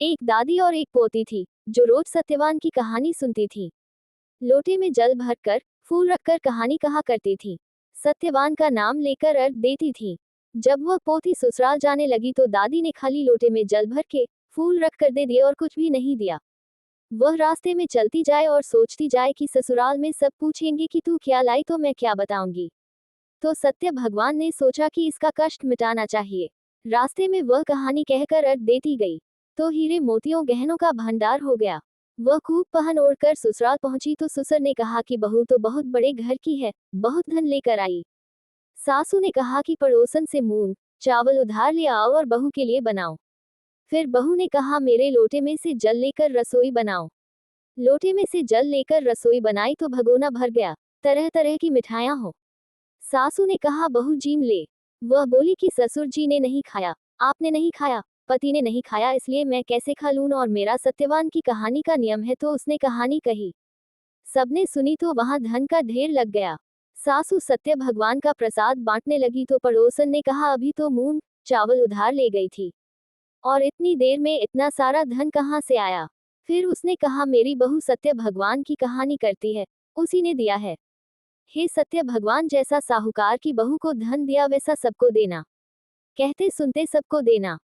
एक दादी और एक पोती थी जो रोज सत्यवान की कहानी सुनती थी। लोटे में जल भरकर फूल रखकर कहानी कहा करती थी। सत्यवान का नाम लेकर अर्घ देती थी। जब वह पोती ससुराल जाने लगी तो दादी ने खाली लोटे में जल भर के फूल रख कर दे दिए और कुछ भी नहीं दिया। वह रास्ते में चलती जाए और सोचती जाए कि ससुराल में सब पूछेंगे कि तू क्या लाई तो मैं क्या बताऊंगी। तो सत्य भगवान ने सोचा कि इसका कष्ट मिटाना चाहिए। रास्ते में वह कहानी कहकर अर्घ देती गई तो हीरे मोतियों गहनों का भंडार हो गया। वह खूब पहन ओढ़कर ससुराल पहुंची तो ससुर ने कहा कि बहू तो बहुत बड़े घर की है, बहुत धन लेकर आई। सासू ने कहा कि पड़ोसन से मूंग चावल उधार ले आओ और बहू के लिए बनाओ। फिर बहू ने कहा मेरे लोटे में से जल लेकर रसोई बनाओ। लोटे में से जल लेकर रसोई बनाई तो भगोना भर गया, तरह तरह की मिठाइयां हो। सासू ने कहा बहू जीम ले। वह बोली कि ससुर जी ने नहीं खाया, आपने नहीं खाया, पति ने नहीं खाया, इसलिए मैं कैसे खा लूं, और मेरा सत्यवान की कहानी का नियम है। तो उसने कहानी कही, सबने सुनी तो वहां धन का ढेर लग गया। सासू सत्य भगवान का प्रसाद बांटने लगी तो पड़ोसन ने कहा अभी तो मूंग चावल उधार ले गई थी और इतनी देर में इतना सारा धन कहाँ से आया। फिर उसने कहा मेरी बहू सत्य भगवान की कहानी करती है, उसी ने दिया है। हे सत्य भगवान, जैसा साहूकार की बहू को धन दिया वैसा सबको देना, कहते सुनते सबको देना।